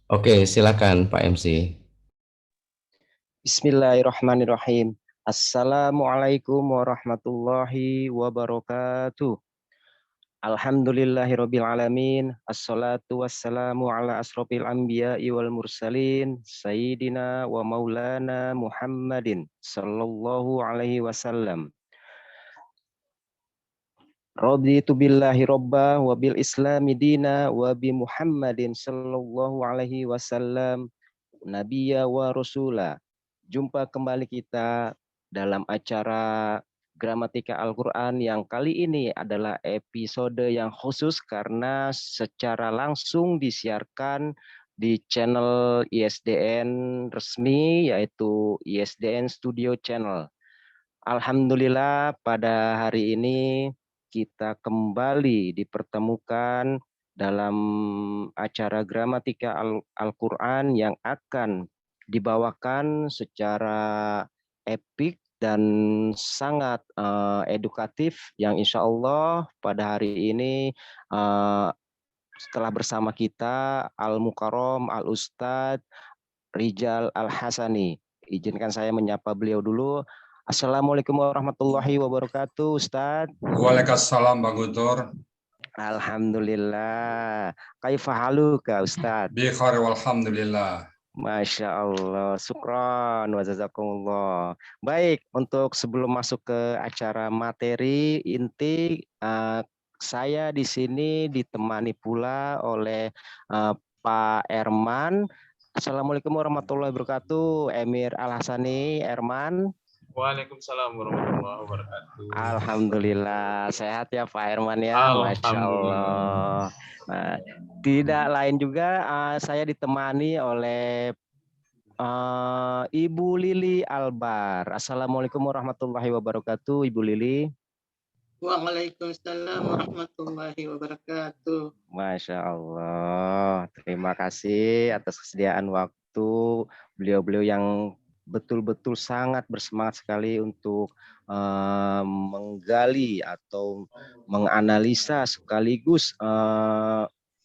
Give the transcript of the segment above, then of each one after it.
Oke, silakan Pak MC. Bismillahirrahmanirrahim. Assalamualaikum warahmatullahi wabarakatuh. Alhamdulillahirabbil alamin. Assalatu wassalamu ala asrofil anbiya'i wal mursalin sayyidina wa maulana Muhammadin sallallahu alaihi wasallam. Raditu billahi robba wa bil islami dina wa bi Muhammadin sallallahu alaihi wasallam nabiyya wa rasula. Jumpa kembali kita dalam acara Gramatika Al-Quran yang kali ini adalah episode yang khusus karena secara langsung disiarkan di channel ISDN resmi, yaitu ISDN Studio Channel. Alhamdulillah pada hari ini kita kembali dipertemukan dalam acara Gramatika Al-Quran yang akan dibawakan secara epik dan sangat edukatif, yang insya Allah pada hari ini setelah bersama kita Al-Mukarrom Al-Ustadz Rijal Al-Hasani. Izinkan saya menyapa beliau dulu. Assalamualaikum warahmatullahi wabarakatuh, Ustadz. Waalaikumsalam, Bang Guntur. Alhamdulillah. Kaifa haluka, Ustadz? Bi khair walhamdulillah. Masya Allah, syukron wa jazakumullah. Baik, untuk sebelum masuk ke acara materi inti, saya di sini ditemani pula oleh Pak Erman. Assalamualaikum warahmatullahi wabarakatuh, Emir Al-Hasani, Erman. Waalaikumsalam warahmatullahi wabarakatuh. Alhamdulillah, sehat ya Pak Herman ya, Masya Allah. Nah, tidak lain juga saya ditemani oleh Ibu Lili Albar. Assalamualaikum warahmatullahi wabarakatuh, Ibu Lili. Waalaikumsalam warahmatullahi wabarakatuh. Masya Allah, terima kasih atas kesediaan waktu beliau-beliau yang betul-betul sangat bersemangat sekali untuk menggali atau menganalisa sekaligus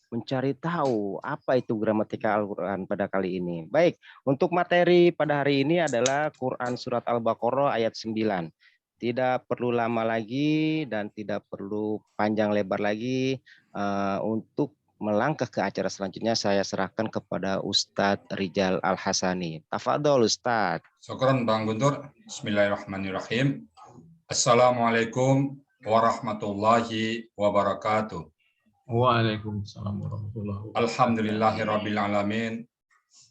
mencari tahu apa itu gramatika Al-Quran pada kali ini. Baik, untuk materi pada hari ini adalah Quran Surat Al-Baqarah ayat 9. Tidak perlu lama lagi dan tidak perlu panjang lebar lagi untuk melangkah ke acara selanjutnya. Saya serahkan kepada Ustadz Rijal Al-Hasani. Tafadhol Ustadz. Syukran Bang Guntur. Bismillahirrahmanirrahim. Assalamualaikum warahmatullahi wabarakatuh. Waalaikumsalam warahmatullahi wabarakatuh. Alhamdulillahirabbil alamin.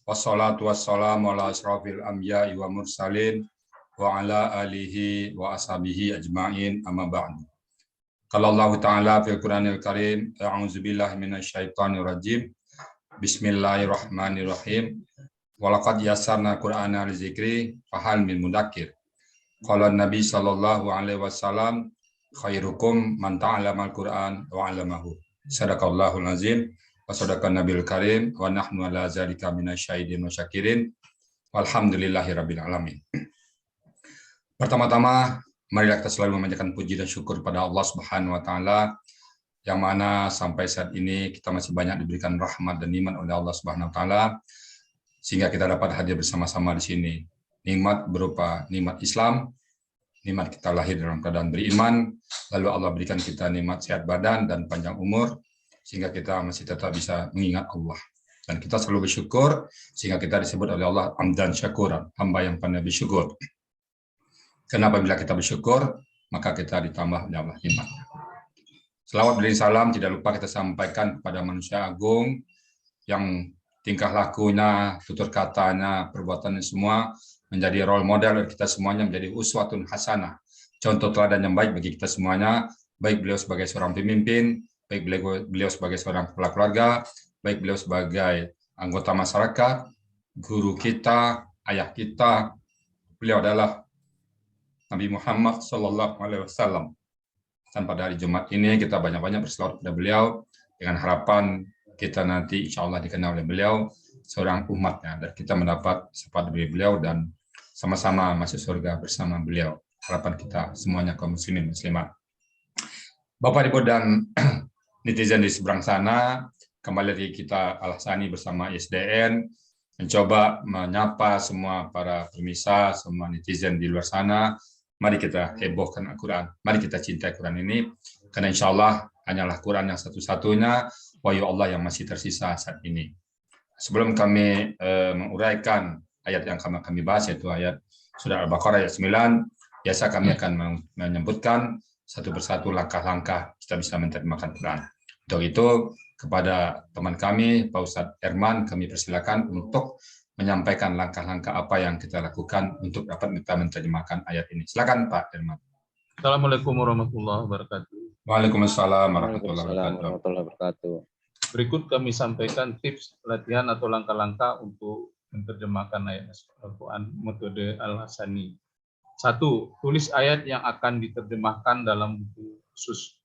Wassalatu wassalamu ala asrofil anbiya'i wa mursalin wa ala alihi wa ashabihi ajma'in, amma ba'du. Qala Allah Ta'ala fil Qur'anil Karim, a'udzubillahi minasyaitonir rajim. Bismillahirrahmanirrahim. Walaqad yassarna Qur'ana lizikri fahal min mudakkir. Qala Nabi sallallahu alaihi wasallam, khairukum man ta'allamal Qur'an wa 'allamahu. Sadaqallahul azim wa sadaqan nabiyul karim wa nahnu ala zalika minasyahidin wa syakirin. Walhamdulillahirabbil alamin. Pertama-tama, marilah kita selalu memanjatkan puji dan syukur pada Allah Subhanahu wa Ta'ala, yang mana sampai saat ini kita masih banyak diberikan rahmat dan nikmat oleh Allah Subhanahu wa Ta'ala, sehingga kita dapat hadir bersama-sama di sini. Nikmat berupa nikmat Islam, nikmat kita lahir dalam keadaan beriman, lalu Allah berikan kita nikmat sehat badan dan panjang umur, sehingga kita masih tetap bisa mengingat Allah. Dan kita selalu bersyukur, sehingga kita disebut oleh Allah amdan syakuran, hamba yang pandai bersyukur. Kenapa bila kita bersyukur, maka kita ditambah oleh Allah nikmatnya. Selawat dan salam tidak lupa kita sampaikan kepada manusia agung yang tingkah lakunya, tutur katanya, perbuatannya semua menjadi role model kita semuanya, menjadi uswatun hasanah, contoh teladan yang baik bagi kita semuanya, baik beliau sebagai seorang pemimpin, baik beliau sebagai seorang kepala keluarga, baik beliau sebagai anggota masyarakat, guru kita, ayah kita. Beliau adalah Nabi Muhammad Sallallahu Alaihi Wasallam. Dan pada hari Jumat ini kita banyak-banyak berselawat kepada beliau dengan harapan kita nanti insya Allah dikenal oleh beliau seorang umatnya, dan kita mendapat syafaat dari beliau dan sama-sama masuk surga bersama beliau. Harapan kita semuanya kaum muslimin muslimat. Bapak Ibu dan netizen di seberang sana, kembali lagi kita Al-Hasani bersama ISDN mencoba menyapa semua para pemirsa, semua netizen di luar sana. Mari kita hebohkan Al-Quran. Mari kita cintai Quran ini, karena insya Allah hanyalah Quran yang satu-satunya wahyu Allah yang masih tersisa saat ini. Sebelum kami menguraikan ayat yang kami bahas, yaitu ayat Surah Al-Baqarah ayat 9, biasa kami akan menyebutkan satu persatu langkah-langkah kita bisa menerjemahkan Quran. Untuk itu, kepada teman kami, Pak Ustadz Herman, kami persilakan untuk menyampaikan langkah-langkah apa yang kita lakukan untuk dapat kita menerjemahkan ayat ini. Silakan Pak Herman. Assalamualaikum warahmatullahi wabarakatuh. Waalaikumsalam warahmatullahi Waalaikumsalam wabarakatuh. warahmatullahi wabarakatuh. Berikut kami sampaikan tips latihan atau langkah-langkah untuk menerjemahkan ayat Al-Quran metode Al-Hasani. 1. Tulis ayat yang akan diterjemahkan dalam buku khusus.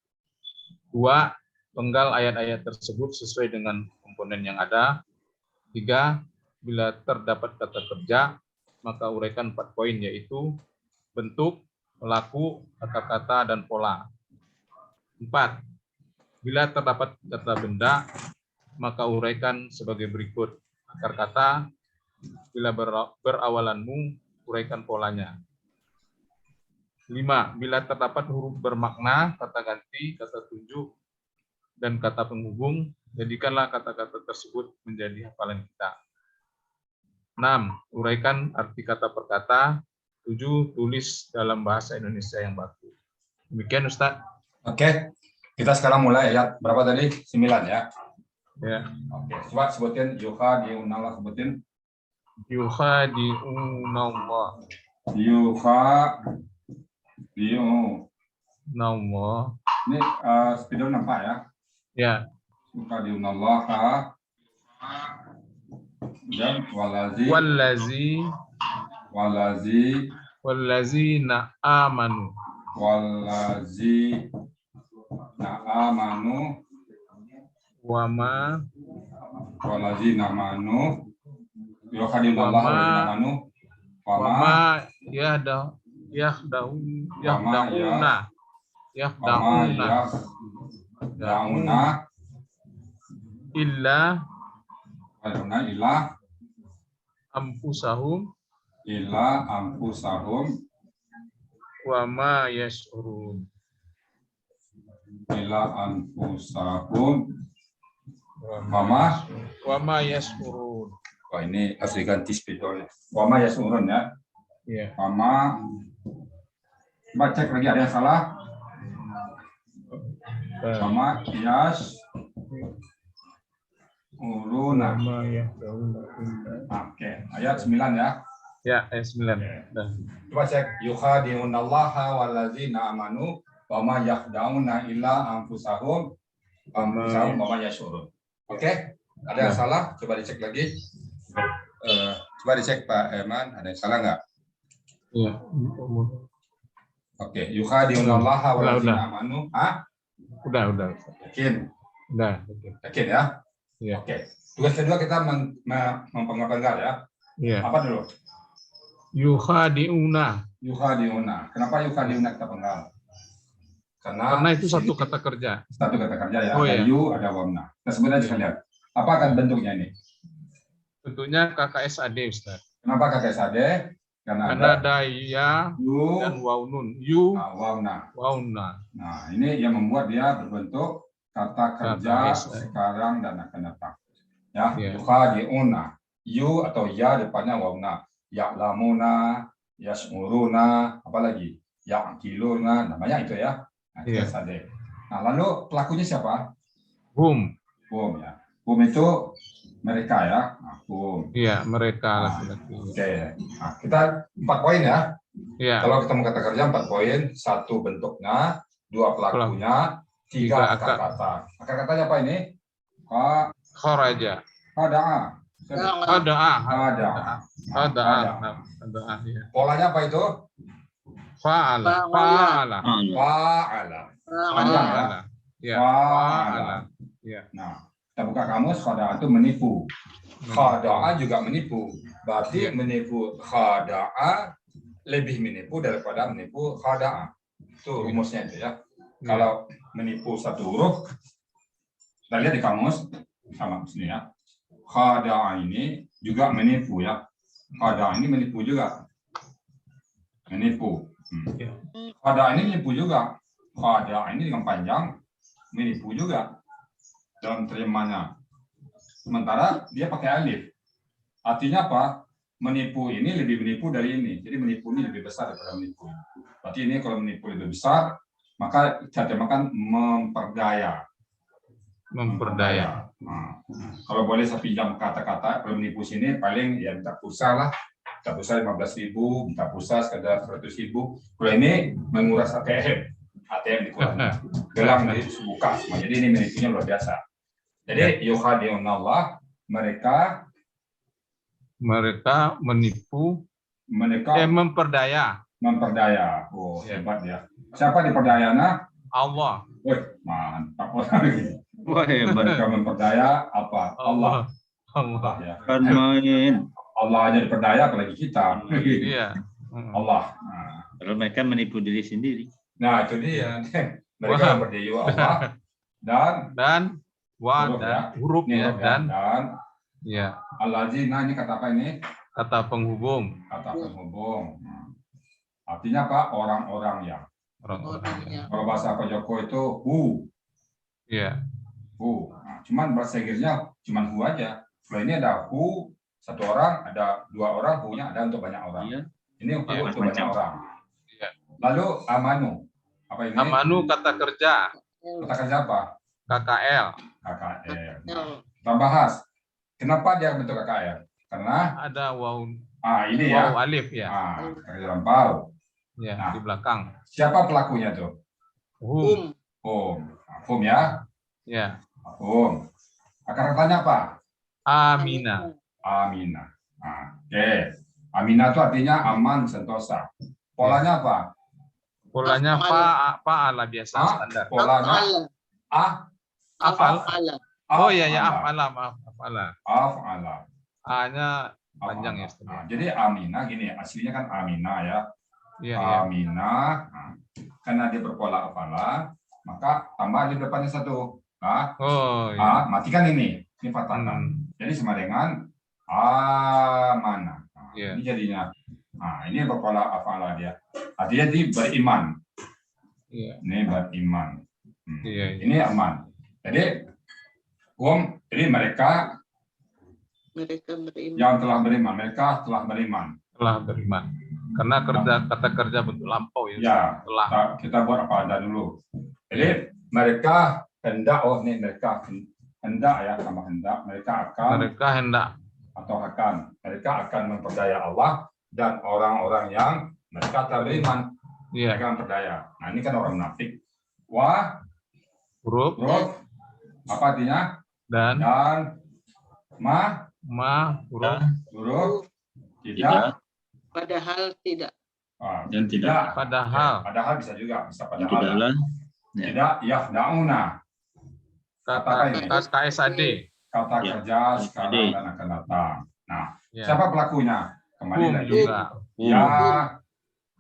2. Penggal ayat-ayat tersebut sesuai dengan komponen yang ada. 3. Bila terdapat kata kerja, maka uraikan 4 poin, yaitu bentuk, pelaku, kata-kata, dan pola. 4. Bila terdapat kata benda, maka uraikan sebagai berikut. Akar kata, bila berawalanmu, uraikan polanya. 5. Bila terdapat huruf bermakna, kata ganti, kata tunjuk, dan kata penghubung, jadikanlah kata-kata tersebut menjadi hafalan kita. 6. Uraikan arti kata per kata. 7. Tulis dalam bahasa Indonesia yang baku. Demikian Ustaz. Oke, kita sekarang mulai ayat berapa tadi? 9 ya. Ya. Oke, coba sebutin Yuha di Unallah, sebutin. Yukhadi'unallah. Yuha di Nallah. Ini spidol nampak ya. Ya. Yuha di Unallah dan Wallazina amanu. Wama yahda'una illa anfusahum wama yash'urun. Wama yash'urun. Oh, ini harus diganti spidolnya. Wama yasurun ya. Ya. Wama. Coba cek lagi ada yang salah. Wama yash'uruna. Oke, ayat 9 ya. Ya, ayat 9. Dah. Coba cek yukhadi'unallaha wallazina amanu wama yakhda'una illa anfusahum wama yash'urun. Oke, ada yang salah? Coba dicek lagi. Coba dicek Pak Herman, ada yang salah nggak? Iya. Oke, yukhadi'unallaha wallazina amanu. Udah. Yakin? Udah. Yakin ya? Iya. Oke. Tugas kedua kita mempenggal ya. Iya. Apa dulu? Yukhadi'una. Yukhadi'una. Kenapa yukhadi'una kita penggal? Karena itu satu kata kerja. Satu kata kerja ya. Oh, ada iya. yu, ada wamna. Kita sebenarnya bisa lihat. Apa akan bentuknya ini? Tentunya KKSAD, Ustaz. Kenapa KKSAD? Karena ada ya yu dan waunun. Yu, wamna. wauna. Nah, ini yang membuat dia berbentuk kata kerja KKSAD. sekarang dan akan datang. Ya, Iya. yukhadi'una. Yu atau ya depannya wamna. Ya'lamuna, yash'uruna, apalagi ya'qiluna, namanya itu ya. Nah, Iya. KKSAD. Nah, lalu pelakunya siapa? Hum. Hum ya. Hum itu mereka ya. Nah, hum. Iya, mereka laki-laki. Oke. Nah, kita 4 poin ya. Iya. Kalau ketemu kata kerja 4 poin, 1 bentuknya, 2 pelakunya, 3 akar kata. Akar katanya apa ini? Kharaja. Hada'a. Hada'a. Ya. Polanya apa itu? Fa'ala. Fa'ala. Fa'ala. Ya. Fa'ala. Ya. Nah, kita buka kamus, khada'a itu menipu. Khada'a juga menipu. Berarti menipu khada'a lebih menipu daripada menipu khada'a. Itu rumusnya itu ya. Kalau menipu satu huruf, kita lihat di kamus, sama sini ya. Khada'a ini juga menipu ya. Khada'a ini menipu juga. Menipu. Khada'a ini menipu juga. Khada'a ini dengan panjang menipu juga dalam terjemahannya. Sementara dia pakai alif. Artinya apa? Menipu ini lebih menipu dari ini. Jadi menipu ini lebih besar daripada menipu. Berarti ini kalau menipu lebih besar, maka kita terjemahkan memperdaya. Memperdaya. Nah, kalau boleh saya pinjam kata-kata, kalau menipu sini paling ya minta pulsa lah. Minta pulsa 15.000, minta pulsa sekedar 100.000. Kalau ini menguras ATM dikurangkan. Gelang dibuka semua. Jadi ini menipunya luar biasa. Jadi yukhadi'unallah, mereka menipu, mereka memperdaya. Memperdaya. Oh, hebat ya. Siapa diperdayana? Allah. Woi, mantap orang ini. Mereka memperdaya apa? Allah. Allah. Ya. Kan main. Allah aja diperdaya, apalagi kita. Iya. Allah. Nah. Kalau mereka menipu diri sendiri. Nah, itu dia. Mereka berdaya Allah dan huruf ya, dan ya. Al-Lazina ini kata apa ini? Kata penghubung. Kata penghubung. Artinya apa? Orang-orang yang. Kalau bahasa Pak Joko itu who. Iya. Who. Nah, cuman bahasa Inggrisnya cuman who aja. Kalau ini ada who, satu orang, ada dua orang, who-nya ada untuk banyak orang. Iya. Ini who untuk banyak orang. Iya. Lalu amanu. Apa ini? Amanu kata kerja. Kata kerja apa? KKL. KKL. Kita bahas. Kenapa dia bentuk KKL? Karena ada waw. Ini ya. Waw alif ya. Kerja lampau. Ya, Nah, di belakang. Siapa pelakunya tuh? Hum. Hum ya. Ya. Hum. Akar katanya apa? Amina. Amina. Oke. Amina itu artinya aman, sentosa. Polanya apa? Polanya fa'ala biasa standar. Polanya Afal. Oh iya ya, af'ala. afala. Af'ala. A-nya panjang ya. Jadi Amina gini, aslinya kan Amina ya. Iya, Amina. Karena dia berpola afala, maka tambah di depannya satu. Oh iya. Matikan ini patahkan. Jadi sama dengan amana. Ini jadinya. Ini berpola afala dia. Artinya dia beriman. Iya. Ini beriman. Iya. Ini aman. Jadi jadi mereka beriman. yang telah beriman, mereka telah beriman. Telah beriman. Karena kata kerja bentuk lampau ya. Ya, telah. kita buat apa ada dulu. Jadi mereka hendak, mereka hendak ya, sama hendak, mereka akan memperdaya Allah dan orang-orang yang mereka telah beriman. Iya. Mereka memperdaya. Nah, ini kan orang munafik. Huruf apa artinya? dan huruf tidak. Padahal tidak. Dan tidak. Padahal bisa juga, bisa padahal. Tidaklah. Tidak yahda'una. kata KSAD. Kata kerja sekarang dan akan datang. Nah, siapa pelakunya? Kembali lagi. Juga. Ya,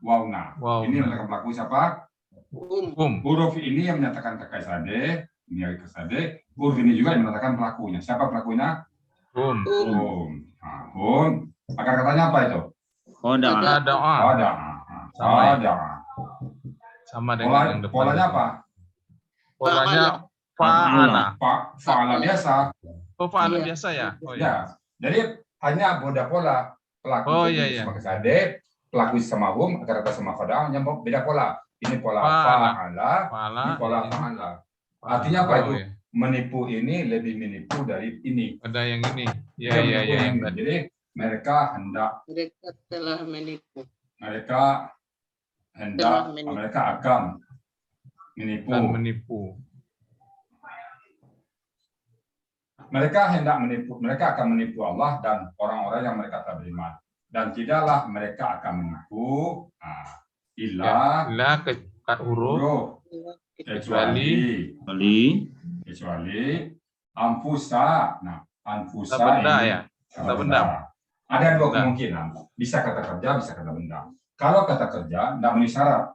wauna. Wow. Ini menyatakan pelaku siapa? Huruf ini yang menyatakan KSAD. Ini KSAD. Huruf ini juga yang menyatakan pelakunya. Siapa pelakunya? Hum. Akar katanya apa itu? Ada. Sama dengan yang depan. Polanya apa? Polanya fa'ala. Fa'ala biasa. Oh, fa'ala biasa ya? Oh Ya. Jadi hanya beda pola. Pelaku sama KSAD, pelaku sama hum, akar kata sama fa'ala, hanya beda pola. Ini pola fa'ala, ini pola fa'ala. Artinya apa itu? Menipu ini lebih menipu dari ini. Ada yang ini. Iya. Jadi mereka telah menipu. Mereka akan menipu. Mereka hendak menipu. Mereka akan menipu Allah dan orang-orang yang mereka tak beriman. Dan tidaklah mereka akan menipu huruf kecuali anfusa. Nah, anfusa benda ini ya. Kata benda. Ada dua kemungkinan. Bisa kata kerja, bisa kata benda. Kalau kata kerja, tidak memenuhi syarat.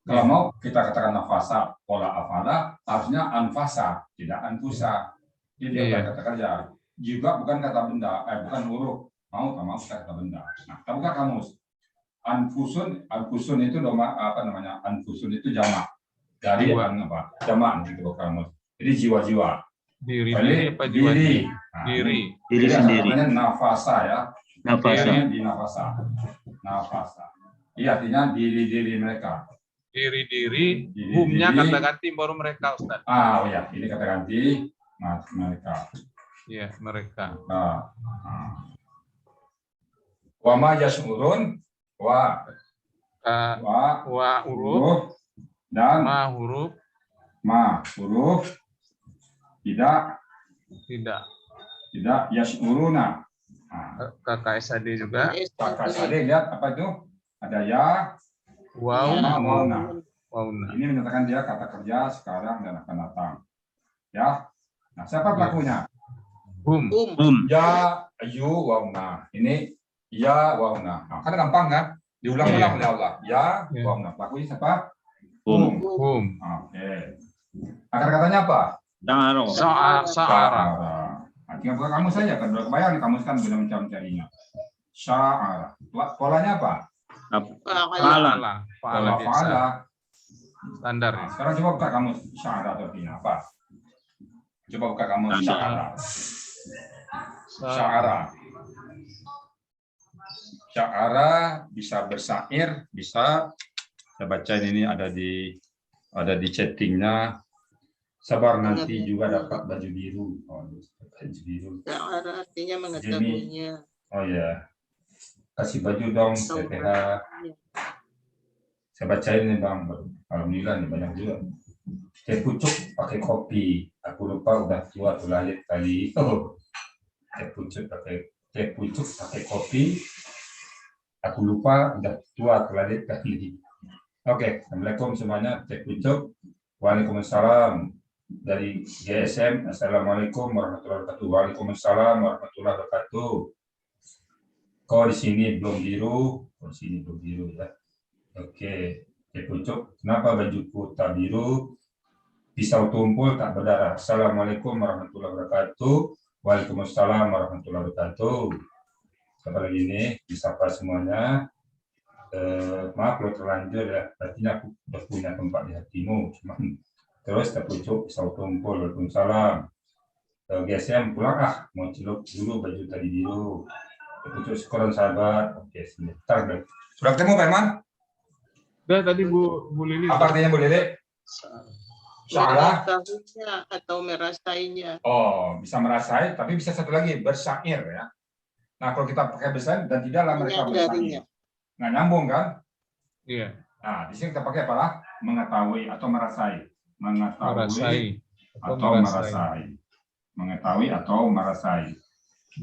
Kalau mau kita katakan nafasa, pola afala, harusnya anfasa, tidak anfusa. Jadi dia kata kerja. Juga bukan kata benda, bukan huruf. Mau tak mau kata benda. Nah, kita buka kamus. Anfusun itu anfusun itu jamak. Dari apa? Jamak gitu kamus. Jadi jiwa-jiwa. Diri apa jiwa? Diri. Diri sendiri. Namanya nafasa ya. Nafasa. Di nafasa. Iya, artinya diri-diri mereka. Diri-diri, humnya kata ganti baru mereka, Ustaz. Oh ya, ini kata ganti mereka. Iya, mereka. Wa ma yash'urun wa huruf dan ma huruf tidak yash'uruna. KKSAD juga. KKSAD lihat apa itu? Ada ya, wauna. Ini menyatakan dia kata kerja sekarang dan akan datang. Ya. Nah, siapa pelakunya? Hum. Ya, ayu, wauna. Ini ya, wauna. Nah, kan gampang kan? Diulang-ulang oleh Allah. Ya, wauna. Pelakunya siapa? Hum. Oke. Akar katanya apa? Sa'ara. Tinggal buka kamus saja. Kan kebayang kamus kan sudah mencari-carinya. Sya'ara. Polanya apa? Fa'ala. Standar. Nah, sekarang coba buka kamus sya'ara atau artinya apa? Coba buka kamus sya'ara. Sya'ara bisa bersair, bisa. Saya baca ini ada di chattingnya. Sabar nanti juga dapat baju biru. Baju biru. Sya'ara artinya mengetahuinya. Oh ya. Kasih baju dong, PPH. Saya bacain nih Bang. Alhamdulillah nih banyak juga. Teh pucuk pakai kopi. Aku lupa udah tua tuh lahir kali. Teh pucuk pakai kopi. Aku lupa udah tua tuh lahir kali. Oke, Assalamualaikum semuanya. Teh pucuk. Waalaikumsalam. Dari GSM, Assalamualaikum warahmatullahi wabarakatuh. Waalaikumsalam warahmatullahi wabarakatuh. Kok di sini belum biru? Ya. Oke, pucuk. Kenapa bajuku tak biru? Pisau tumpul tak berdarah. Assalamualaikum warahmatullahi wabarakatuh. Waalaikumsalam warahmatullahi wabarakatuh. Siapa lagi nih? Disapa semuanya. Maaf kalau terlanjur ya. Artinya aku sudah punya tempat di hatimu. Cuman terus terpucuk pisau tumpul. Waalaikumsalam. GSM pulang mau celup dulu baju tadi biru. Terpucuk syukuran sahabat. Oke, sebentar. Sudah ketemu Pak Iman? Udah tadi Bu Lili. Apa artinya Bu Lili? Mengetahuinya atau merasainya. Oh, bisa merasai, tapi bisa satu lagi bersair ya. Nah, kalau kita pakai bersair dan tidaklah mereka bersair. Nggak nyambung kan? Iya. Nah, di sini kita pakai apa? Mengetahui atau merasai. Mengetahui atau merasai. Mengetahui atau merasai.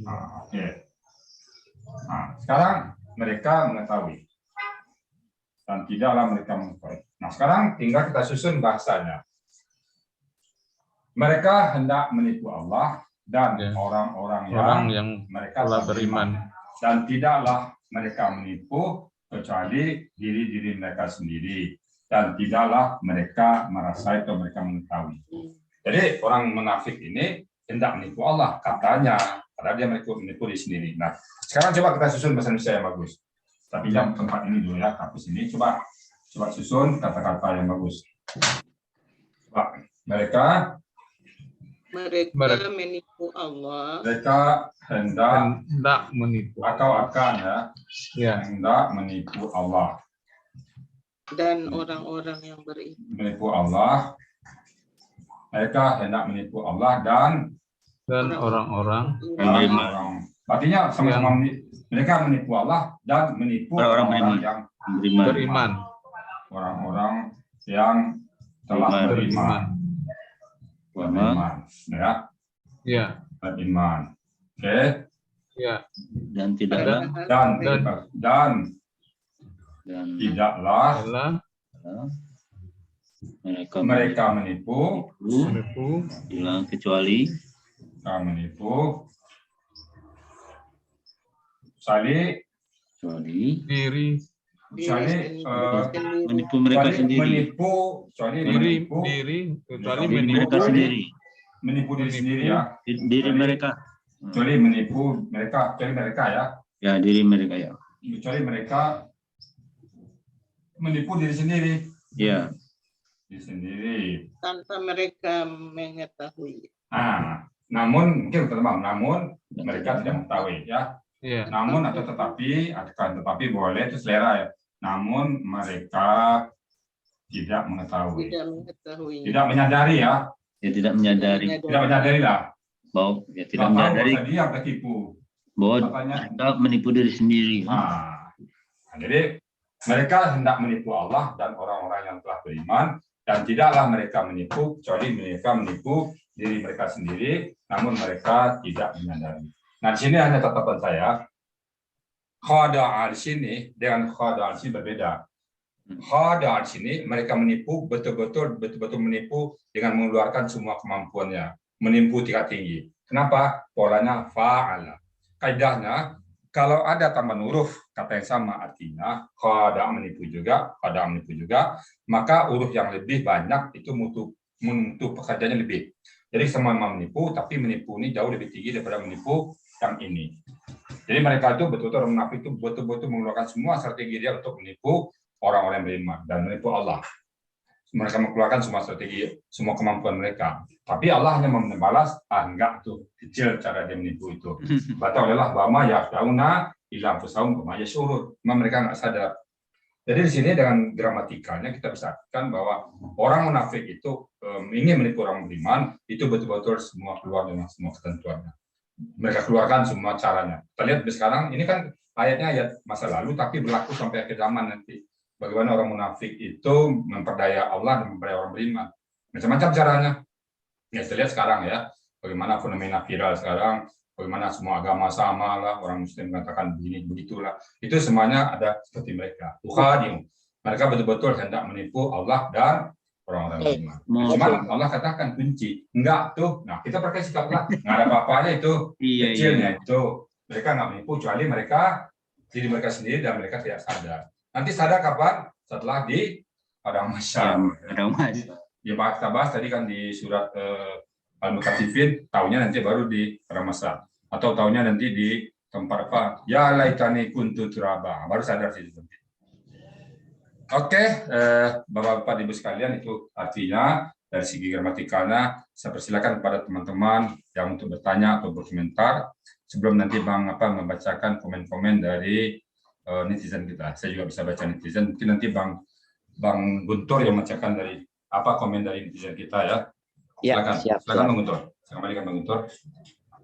Nah, oke. Nah, sekarang mereka mengetahui. Dan tidaklah mereka mengetahui. Nah, sekarang tinggal kita susun bahasanya. mereka hendak menipu Allah dan orang-orang yang mereka telah beriman, dan tidaklah mereka menipu kecuali diri-diri mereka sendiri, dan tidaklah mereka merasa atau mereka mengetahui. Jadi orang munafik ini hendak menipu Allah katanya, padahal dia menipu diri sendiri. Nah, sekarang coba kita susun bahasa Indonesia yang bagus. Tapi yang tempat ini dulu ya, kampus ini coba susun kata-kata yang bagus. Coba. Mereka menipu Allah. Mereka hendak menipu atau akan hendak menipu Allah. Dan orang-orang yang beriman. Menipu Allah. Mereka hendak menipu Allah dan orang-orang artinya sama-sama mereka menipu Allah dan menipu orang-orang yang beriman. Orang-orang yang telah beriman. Beriman, ya. Ya. Beriman. Oke. Ya. Dan tidaklah mereka menipu kecuali menipu mereka sendiri. Kecuali menipu mereka sendiri. menipu diri sendiri ya. Diri mereka. Kecuali menipu mereka, kecuali mereka ya. Ya, diri mereka ya. Kecuali mereka menipu diri sendiri. Ya. Diri sendiri. Tanpa mereka mengetahui. Namun mungkin teman, namun mereka tidak mengetahui ya. Iya. Namun atau tetapi boleh itu selera ya. Namun mereka tidak mengetahui. Tidak mengetahui. Tidak menyadari ya. Ya, tidak menyadari. Tidak menyadari lah. Bahwa ya, tidak Nggak tahu menyadari bahwa dia tertipu. bahwa Katanya. mereka menipu diri sendiri. Jadi mereka hendak menipu Allah dan orang-orang yang telah beriman, dan tidaklah mereka menipu kecuali mereka menipu diri mereka sendiri, namun mereka tidak menyadari. Nah, di sini hanya tatapan saya. Khada'a di sini dengan khada'a di sini berbeda. Khada'a di sini mereka menipu betul-betul menipu dengan mengeluarkan semua kemampuannya, menipu tingkat tinggi. Kenapa? Polanya fa'ala. Kaidahnya kalau ada tambahan huruf kata yang sama artinya khada'a menipu juga, maka huruf yang lebih banyak itu mutu pekerjaannya lebih. Jadi sama-sama menipu, tapi menipu ini jauh lebih tinggi daripada menipu yang ini. Jadi mereka itu betul-betul orang munafik itu betul-betul mengeluarkan semua strategi dia untuk menipu orang-orang yang beriman dan menipu Allah. Mereka mengeluarkan semua strategi, semua kemampuan mereka. Tapi Allah hanya membalas, enggak tuh kecil cara dia menipu itu. Baca olehlah bama ya dauna ilam fusaum kemaya syurut. Mereka nggak sadar. Jadi di sini dengan gramatikanya kita bisa katakan bahwa orang munafik itu ingin menipu orang beriman itu betul-betul semua keluar dengan semua ketentuannya. Mereka keluarkan semua caranya. Kita lihat sekarang ini kan ayatnya ayat masa lalu tapi berlaku sampai akhir zaman nanti. Bagaimana orang munafik itu memperdaya Allah dan memperdaya orang beriman. Macam-macam caranya. Ya kita lihat sekarang ya, bagaimana fenomena viral sekarang, bagaimana semua agama sama lah, orang Muslim mengatakan begini, begitulah. Itu semuanya ada seperti mereka. Ukhadim. Mereka betul-betul hendak menipu Allah dan orang-orang beriman. Cuman Allah katakan kunci. Enggak tuh. Nah kita pakai sikap lah. Nggak ada apa-apanya itu. Kecilnya itu. Mereka nggak menipu, kecuali mereka, diri mereka sendiri dan mereka tidak sadar. Nanti sadar kapan? Setelah di Padang Mahsyar. Ya kita bahas tadi kan di surat Al-Mutaffifin, tahunya nanti baru di Padang Mahsyar. Atau tahunya nanti di tempat apa? Ya laitani kuntu turaba. Baru sadar sih. Oke, Bapak-bapak Ibu sekalian, itu artinya dari segi gramatikanya. Saya persilakan kepada teman-teman yang untuk bertanya atau berkomentar sebelum nanti Bang membacakan komen-komen dari netizen kita. Saya juga bisa baca netizen. Mungkin nanti Bang Guntur yang membacakan dari komen dari netizen kita ya. Silakan. Ya, Silakan Bang Guntur. Saya kembalikan Bang Guntur.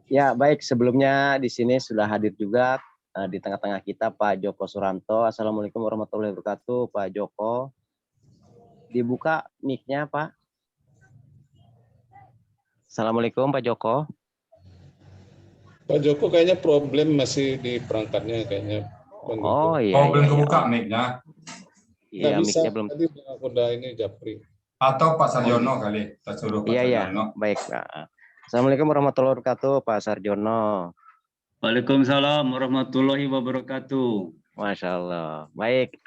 Ya, baik, sebelumnya di sini sudah hadir juga di tengah-tengah kita Pak Joko Suranto. Assalamualaikum warahmatullahi wabarakatuh, Pak Joko. Dibuka mic-nya, Pak. Assalamualaikum Pak Joko. Pak Joko kayaknya problem masih di perangkatnya kayaknya. Oh iya. Belum kebuka mic-nya. Iya, mic-nya belum. Tadi udah ini Japri. Atau Pak Sarjono kali. Kita suruh Pak Sarjono. Baik, Pak. Assalamualaikum warahmatullahi wabarakatuh, Pak Sarjono. Waalaikumsalam warahmatullahi wabarakatuh. Masya Allah. Baik,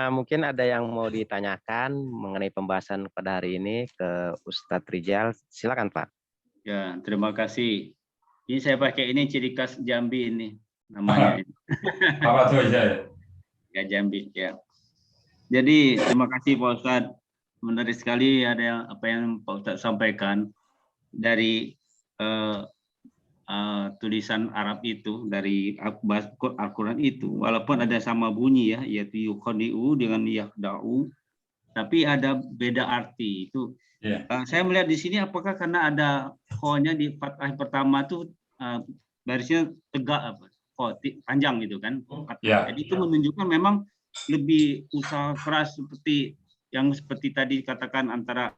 mungkin ada yang mau ditanyakan mengenai pembahasan pada hari ini ke Ustadz Rijal. Silakan Pak. Ya, terima kasih. Ini saya pakai ini ciri khas Jambi ini namanya. Apa tuh ya? Ya Jambi ya. Jadi terima kasih Pak Ustadz. Menarik sekali ada yang apa yang Pak Ustadz sampaikan dari tulisan Arab itu, dari Al-Quran itu, walaupun ada sama bunyi ya, yaitu yukhadi'u dengan yakhda'u, tapi ada beda arti itu. Saya melihat di sini apakah karena ada kho-nya di fathah pertama tuh barisnya tegak panjang gitu kan. Jadi itu menunjukkan memang lebih usaha keras seperti yang seperti tadi dikatakan antara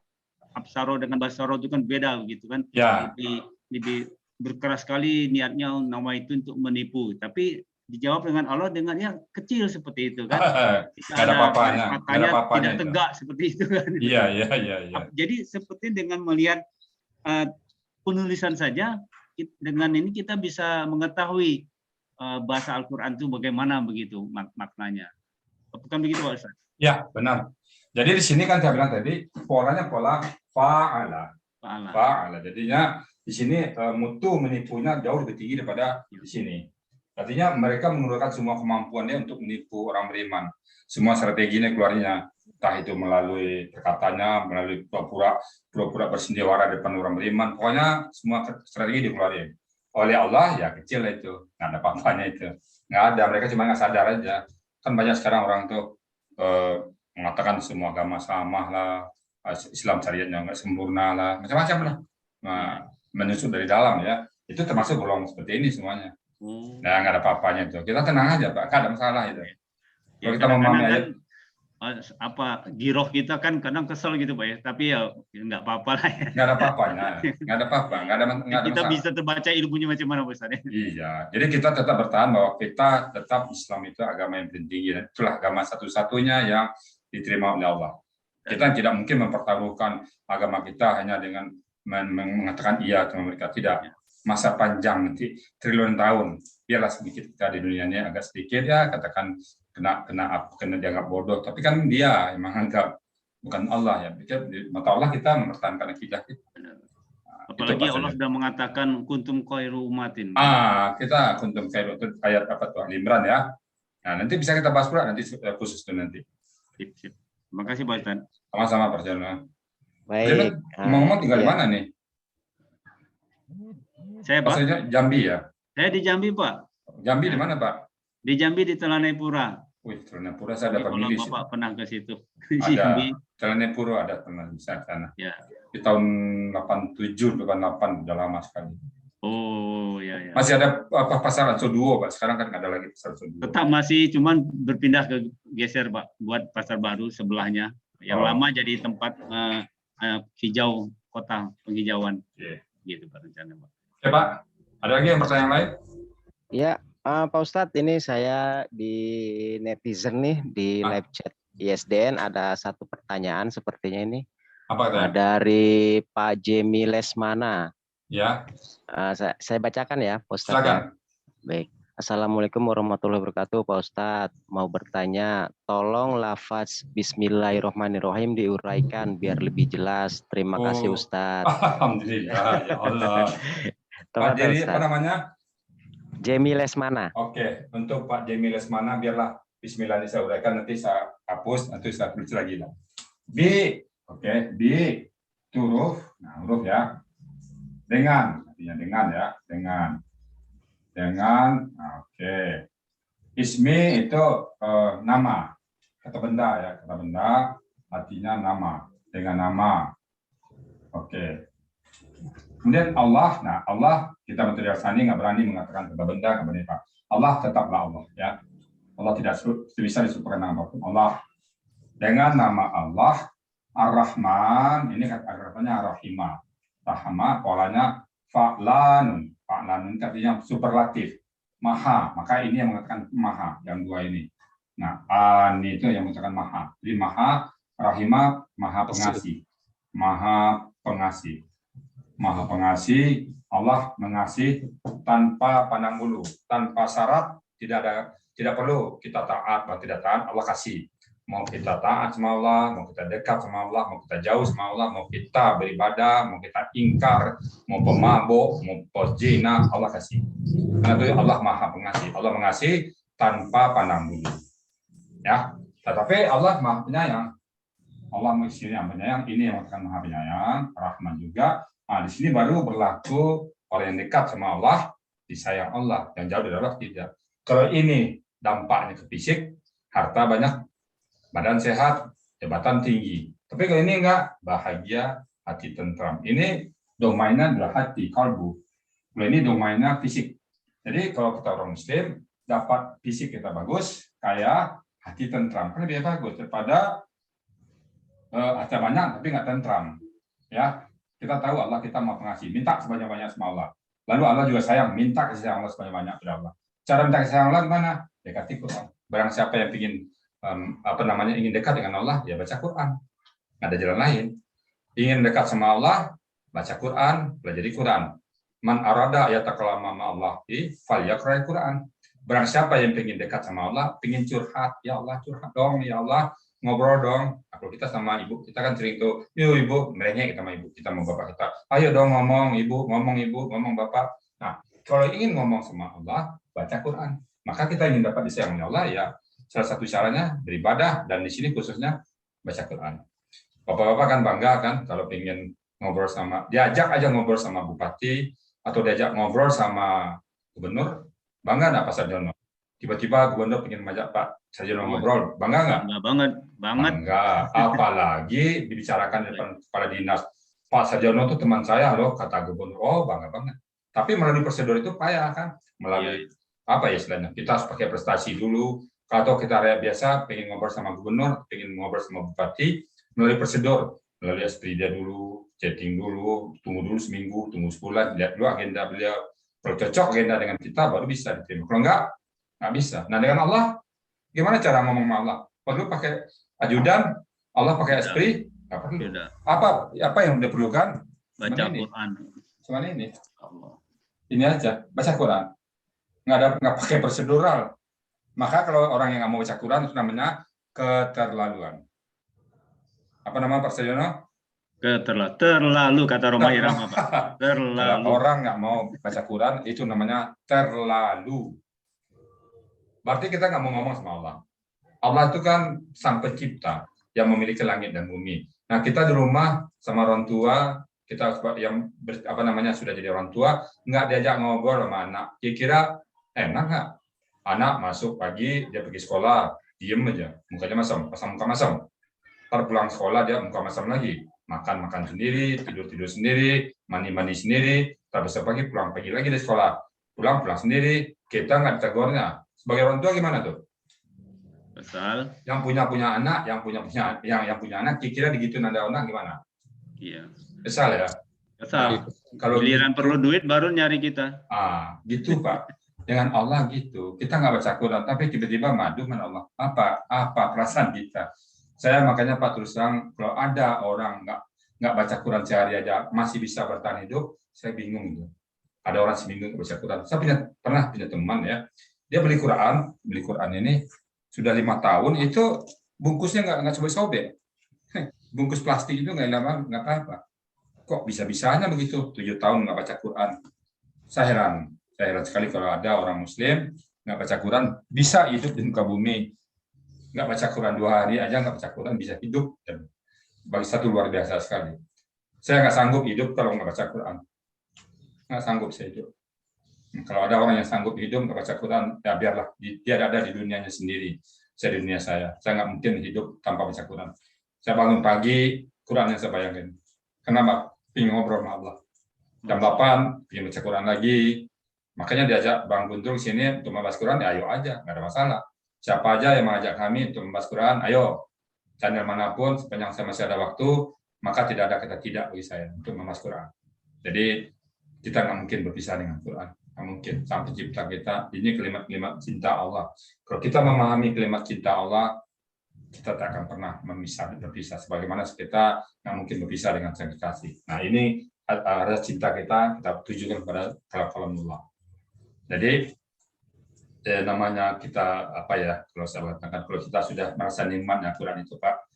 absaro dengan basaro itu kan beda gitu kan. Lebih berkeras sekali niatnya nama itu untuk menipu, tapi dijawab dengan Allah dengannya kecil seperti itu kan. Tidak ada apa-apanya, tidak tegak seperti itu kan. Iya. Jadi seperti dengan melihat penulisan saja, dengan ini kita bisa mengetahui bahasa Al-Quran itu bagaimana begitu maknanya. Bukan begitu Pak Ustaz? Ya, benar. Jadi di sini kan saya bilang tadi polanya pola fa'ala. fa'ala. Jadinya di sini mutu menipunya jauh lebih tinggi daripada di sini. Artinya mereka menggunakan semua kemampuannya untuk menipu orang beriman. Semua strateginya keluarnya, entah itu melalui perkataannya, melalui pura-pura bersendiwara depan orang beriman. Pokoknya semua strategi dikeluarin. Oleh Allah ya kecil itu, nggak ada apa-apanya itu. Nggak ada, mereka cuma nggak sadar aja. Kan banyak sekarang orang tuh mengatakan semua agama sama lah, Islam syariatnya nggak sempurna lah, macam-macam lah. Nah, menusuk dari dalam ya, itu termasuk golongan seperti ini semuanya. Nah, nggak ada apa-apanya itu. Kita tenang aja, Pak. Nggak ada masalah itu. Kalau kita memahami ayat, giroh kita kan kadang kesel gitu Pak ya, tapi ya nggak apa-apa lah ya. nggak ada apa-apanya, nggak ada apa-apa, nggak ada Kita masalah. bisa terbaca ilmunya macam mana Pak Ustaz. Iya, jadi kita tetap bertahan bahwa kita tetap Islam itu agama yang tinggi dan itulah agama satu-satunya yang diterima oleh Allah. Kita tidak mungkin mempertaruhkan agama kita hanya dengan mengatakan iya sama mereka, tidak. Masa panjang nanti triliun tahun, biarlah sedikit kita di dunia ini agak sedikit ya, katakan kena dianggap bodoh, tapi kan dia yang menganggap, bukan Allah ya. Mata Allah kita mempertahankan akidah kita. Apalagi Allah sudah mengatakan kuntum khairu ummatin. Kita kuntum khairu itu ayat apa tuh? Al-Imran ya. Nah, nanti bisa kita bahas pula nanti khusus itu nanti. Sip. Terima kasih Pak Ustaz. Sama-sama perjalanan. Baik. Ngomong tinggal di mana nih? Saya Pak. Maksudnya Jambi ya? Saya di Jambi Pak. Jambi di mana Pak? Di Jambi di Telanepura. Wih, Telanepura saya ada Kalau pemilih. Bapak pernah ke situ. Ada. Telanepura ada pernah bisa ke sana. Ya. Di tahun 87, 88 udah lama sekali. Oh ya. Masih ada apa pasar Soduo Pak? Sekarang kan nggak ada lagi pasar Soduo. Tetap masih, cuman berpindah ke geser Pak, buat pasar baru sebelahnya. Yang lama jadi tempat hijau kota penghijauan. Gitu Pak rencana Pak. Oke Pak, ada lagi yang pertanyaan lain? Ya, Pak Ustadz, ini saya di netizen nih di live chat ISDN ada satu pertanyaan sepertinya ini. Apa dari Pak Jemi Lesmana. Ya. Saya bacakan ya, Pak Ustadz. Silakan. Ya. Baik. Assalamualaikum warahmatullahi wabarakatuh, Pak Ustadz. Mau bertanya, tolong lafaz Bismillahirrahmanirrahim diuraikan biar lebih jelas. Terima kasih Ustadz. Alhamdulillah, ya Allah. Pak Jemi apa namanya? Jemi Lesmana. Oke, untuk Pak Jemi Lesmana biarlah Bismillah saya uraikan, nanti saya hapus, nanti saya tulis lagi lah. Oke, bi itu huruf, nah huruf ya. Dengan, artinya dengan ya, dengan, oke. Ismi itu nama, kata benda ya, kata benda artinya nama, dengan nama. Oke. Kemudian Allah, nah Allah kita material sani nggak berani mengatakan kata benda, nggak berani Pak. Allah tetaplah Allah ya. Allah tidak bisa disebutkan nama apapun. Allah dengan nama Allah Ar-Rahman, ini katanya Ar-Rahimah. Rahmah polanya fa'lanun. Fa'lanun artinya superlatif. Maha, maka ini yang mengatakan maha, yang dua ini. Nah, ani itu yang mengatakan maha. Jadi maha, Rahimah, maha pengasih. Maha pengasih. Maha pengasih, Allah mengasih tanpa pandang bulu, tanpa syarat, tidak perlu kita taat atau tidak taat, Allah kasih. Mau kita taat sama Allah, mau kita dekat sama Allah, mau kita jauh sama Allah, mau kita beribadah, mau kita ingkar, mau pemabuk, mau pezina, Allah kasih. Karena itu Allah Maha Pengasih. Allah mengasihi tanpa pandang bulu. Ya, tetapi Allah Maha Penyayang. Allah penyayang, ini yang mengatakan Maha Penyayang, Rahman juga. Nah, di sini baru berlaku orang yang dekat sama Allah, disayang Allah, yang jauh dari Allah tidak. Kalau ini dampaknya ke fisik, harta banyak, badan sehat, jabatan tinggi. Tapi kalau ini enggak, bahagia, hati tentram. Ini domainnya adalah hati, kalbu. Kalau ini domainnya fisik. Jadi kalau kita orang Muslim, dapat fisik kita bagus, kaya, hati tentram. Kan lebih bagus daripada harta banyak tapi nggak tentram. Ya, kita tahu Allah kita mau pengasih, minta sebanyak-banyak sama Allah. Lalu Allah juga sayang, minta kasih sayang Allah sebanyak-banyak kepada Allah. Cara minta kasih sayang Allah gimana? Dekati Quran. Barang siapa yang ingin ingin dekat dengan Allah, ya baca Quran. Nggak ada jalan lain. Ingin dekat sama Allah, baca Quran, pelajari Quran. Man arada yatakalama ma Allah, falyaqra Quran. Barang siapa yang ingin dekat sama Allah, ingin curhat, ya Allah curhat dong, ya Allah, ngobrol dong. Kalau kita sama ibu, kita kan sering tuh, yuk ibu, merengek kita sama ibu, kita sama bapak kita. Ayo dong ngomong ibu, ngomong bapak. Nah, kalau ingin ngomong sama Allah, baca Quran. Maka kita ingin dapat disayang oleh Allah, ya salah satu caranya beribadah, dan di sini khususnya baca Quran. Bapak-bapak kan bangga kan kalau ingin ngobrol sama, diajak aja ngobrol sama bupati, atau diajak ngobrol sama gubernur, bangga nggak Pak Sarjono? Tiba-tiba gubernur ingin mengajak Pak Sarjono ngobrol, bangga nggak? Bangga banget. Bangga, apalagi dibicarakan di depan kepala dinas. Pak Sarjono itu teman saya loh, kata gubernur. Oh, bangga banget. Tapi melalui prosedur itu payah kan? Melalui apa ya istilahnya? Kita harus pakai prestasi dulu. Kalau kita rakyat biasa, pengen ngobrol sama gubernur, pengen ngobrol sama bupati, melalui prosedur, melalui SP dia dulu, chatting dulu, tunggu dulu seminggu, tunggu sebulan, lihat dulu agenda beliau. Kalau cocok agenda dengan kita, baru bisa diterima. Kalau nggak bisa. Nah, dengan Allah, gimana cara ngomong sama Allah? Perlu pakai ajudan, Allah pakai SP, nggak perlu. Apa yang diperlukan? Baca Quran. Cuma ini. Ini aja, baca Quran. Nggak pakai prosedural. Maka kalau orang yang nggak mau baca Quran, itu namanya keterlaluan. Apa nama Pak Sarjono? Terlalu, kata Roma Irama, Pak. Terlalu. Kalau orang nggak mau baca Quran, itu namanya terlalu. Berarti kita nggak mau ngomong sama Allah. Allah itu kan sang pencipta yang memiliki langit dan bumi. Nah, kita di rumah sama orang tua, kita yang sudah jadi orang tua, nggak diajak ngobrol sama anak. Kira-kira enak nggak? Anak masuk pagi, dia pergi sekolah, diem aja, mukanya pasang muka masam. Ntar pulang sekolah dia muka masam lagi, makan sendiri, tidur sendiri, mandi sendiri. Ntar besok pagi pulang pagi lagi dari sekolah, pulang sendiri. Kita nggak ditegurnya. Sebagai orang tua gimana tuh? Besar. Yang punya anak, yang punya anak, kira-kira digituin ada orang gimana? Iya. Besar ya. Besar. Kalau giliran perlu duit baru nyari kita. Gitu Pak. Dengan Allah gitu, kita nggak baca Quran, tapi tiba-tiba madu dengan Allah. Apa perasaan kita? Saya makanya Pak terus terang, kalau ada orang nggak baca Quran sehari aja masih bisa bertahan hidup, saya bingung gitu. Ada orang seminggu nggak baca Quran. Saya pernah punya teman ya, dia beli Quran ini sudah 5 tahun, itu bungkusnya nggak sobek-sobek. Bungkus plastik itu nggak apa-apa. Kok bisa-bisanya begitu? 7 tahun nggak baca Quran. Saya heran sekali kalau ada orang Muslim nggak baca Quran bisa hidup di muka bumi. Nggak baca Quran 2 hari aja nggak baca Quran bisa hidup, dan bagi satu luar biasa sekali. Saya nggak sanggup hidup kalau nggak baca Quran. Nggak sanggup saya hidup. Kalau ada orang yang sanggup hidup nggak baca Quran, ya biarlah dia ada di dunianya sendiri. Saya di dunia saya nggak mungkin hidup tanpa baca Quran. Saya bangun pagi, Quran yang saya bayangin. Kenapa? Ingin ngobrol sama Allah. Jam 8, ingin baca Quran lagi. Makanya diajak Bang Guntur sini untuk membahas Quran, ya ayo aja, nggak ada masalah. Siapa aja yang mengajak kami untuk membahas Quran, ayo. Channel manapun, sepanjang saya masih ada waktu, maka tidak ada kata tidak bagi saya untuk membahas Quran. Jadi, kita nggak mungkin berpisah dengan Quran. Nggak mungkin. Sang pencipta kita, ini kalimat-kalimat cinta Allah. Kalau kita memahami kalimat cinta Allah, kita tak akan pernah berpisah. Sebagaimana kita nggak mungkin berpisah dengan sang kekasih. Nah, ini rasa cinta kita tujukan kepada kalamullah. Jadi namanya kita kalau saya katakan, kalau kita sudah merasa nikmatnya Quran itu Pak,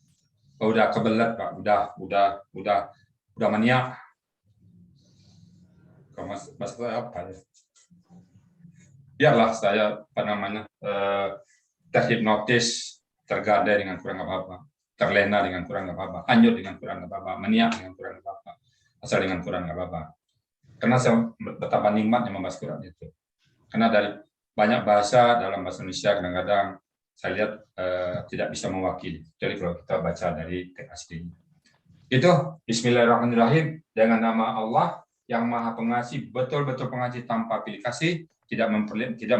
udah kebelet Pak, udah maniak. Kalau masalah apa ya? Biarlah saya terhipnotis, tergadai dengan Quran nggak apa-apa, terlena dengan Quran nggak apa-apa, hanyut dengan Quran nggak apa-apa, maniak dengan Quran nggak apa-apa, asal dengan Quran nggak apa-apa. Karena saya betapa nikmatnya membahas Quran itu. Karena dari banyak bahasa dalam bahasa Indonesia kadang-kadang saya lihat tidak bisa mewakili. Jadi kalau kita baca dari teks aslinya. Itu Bismillahirrahmanirrahim, dengan nama Allah yang Maha Pengasih, betul-betul pengasih tanpa pilih kasih, tidak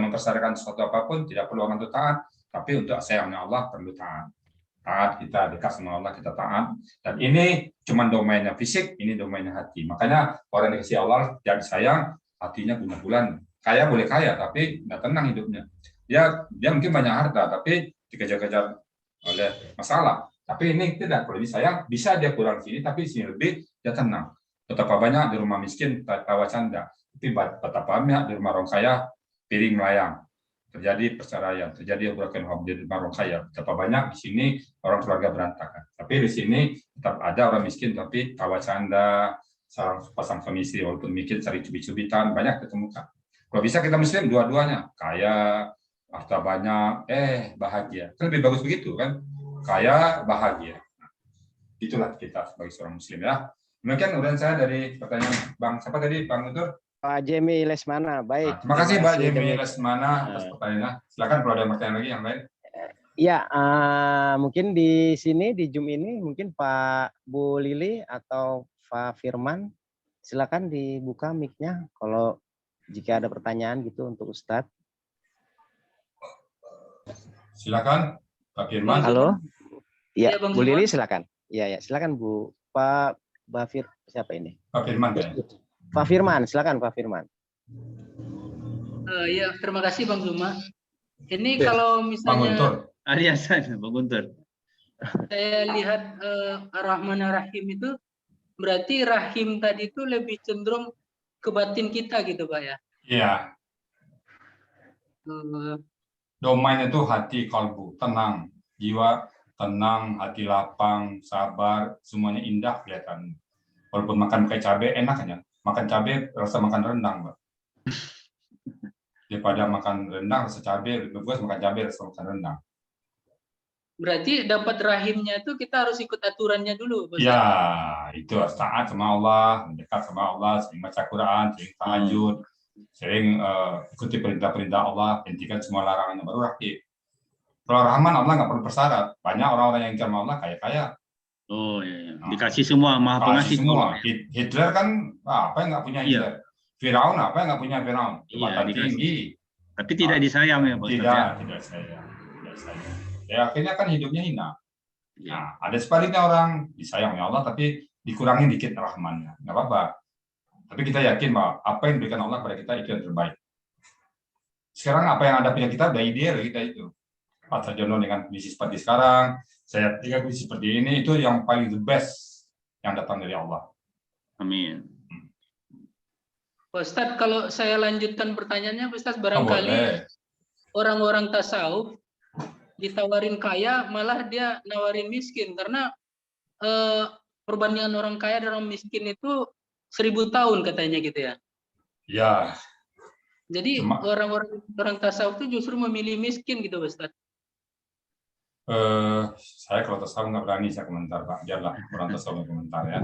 mempersyaratkan sesuatu apapun, tidak perlu orang itu taat, tapi untuk sayangnya Allah perlu taat. Taat, kita dekat sama Allah, kita taat. Dan ini cuma domainnya fisik, ini domainnya hati. Makanya orang yang dikasih Allah yang sayang, hatinya bulan-bulan. Kaya boleh kaya, tapi nggak tenang hidupnya. Dia mungkin banyak harta, tapi dikejar-kejar oleh masalah. Tapi ini tidak, kalau disayang, bisa dia kurang sini, tapi sini lebih, dia tenang. Betapa banyak di rumah miskin tawa canda, tapi betapa banyak di rumah orang kaya piring melayang. terjadi perceraian, terjadi broken home di rumah kaya. Betapa banyak di sini orang keluarga berantakan. Tapi di sini tetap ada orang miskin, tapi tawa canda, pasang suami istri walaupun miskin, cari cubit-cubitan, banyak ketemukan. Kalau bisa kita Muslim dua-duanya, kaya, harta banyak, bahagia. Kan lebih bagus begitu kan? Kaya, bahagia. Itulah kita sebagai seorang Muslim ya. Demikian udah saya dari pertanyaan Bang siapa tadi, Bang Guntur? Pak Jemi Lesmana, baik. Nah, terima kasih Pak Jemi demikian. Lesmana atas pertanyaannya. Silakan kalau ada pertanyaan lagi yang lain. Ya, mungkin di sini di Zoom ini mungkin Pak Bu Lili atau Pak Firman, silakan dibuka mic-nya kalau jika ada pertanyaan gitu untuk Ustadz. Silakan Pak Firman. Halo. Ya, Ya, Bang Bu Lili Firman. silakan. Ya, silakan Bu. Pak Bafir siapa ini? Pak Firman ya. Pak Firman, silakan Pak Firman. Ya, terima kasih Bang Zuma. Ini Ya, kalau Bang misalnya Guntur. Ariasan, Bang Guntur. saya lihat Ar-Rahman Ar-Rahim itu berarti rahim tadi itu lebih cenderung ke batin kita gitu Pak ya. Iya, Eh, domain itu hati, kalbu, tenang, jiwa tenang, hati lapang, sabar, semuanya indah kelihatan. Walaupun makan pakai cabai enak aja. Makan cabai rasa makan rendang, Mbak. Daripada makan rendang rasa cabai, lebih bagus makan cabai rasa makan rendang. Berarti dapat rahimnya itu kita harus ikut aturannya dulu Pak. Ya, itu harus taat sama Allah, mendekat sama Allah, sering baca Quran, sering tahajud, sering ikuti perintah-perintah Allah, hentikan semua larangannya, baru rahim. Kalau Rahman Allah nggak perlu persyarat. Banyak orang-orang yang ingkar sama Allah kaya-kaya. Oh iya, dikasih semua, Maha Pengasih Semua. Hitler kan apa yang nggak punya Hitler? Firaun apa yang nggak punya Firaun? Jabatan tinggi. Tapi tidak disayang ya Pak Ustadz ya? Tidak sayang. Ya akhirnya kan hidupnya hina. Ya. Nah, ada sebaliknya orang disayang oleh Allah tapi dikurangi dikit rahmannya, nggak apa-apa. Tapi kita yakin bahwa apa yang diberikan Allah kepada kita itu yang terbaik. Sekarang apa yang ada punya kita udah ideal kita itu. Pak Sarjono dengan kondisi seperti sekarang, saya tinggal kondisi seperti ini, itu yang paling the best yang datang dari Allah. Amin. Pak Ustadz, kalau saya lanjutkan pertanyaannya, Pak Ustadz, barangkali boleh. orang-orang tasawuf ditawarin kaya, malah dia nawarin miskin. Karena perbandingan orang kaya dan orang miskin itu 1000 tahun katanya gitu ya. Ya, Jadi orang tasawuf itu justru memilih miskin gitu Pak Ustadz. saya kalau tasawuf nggak berani saya komentar Pak, biarlah orang tasawuf yang komentar ya.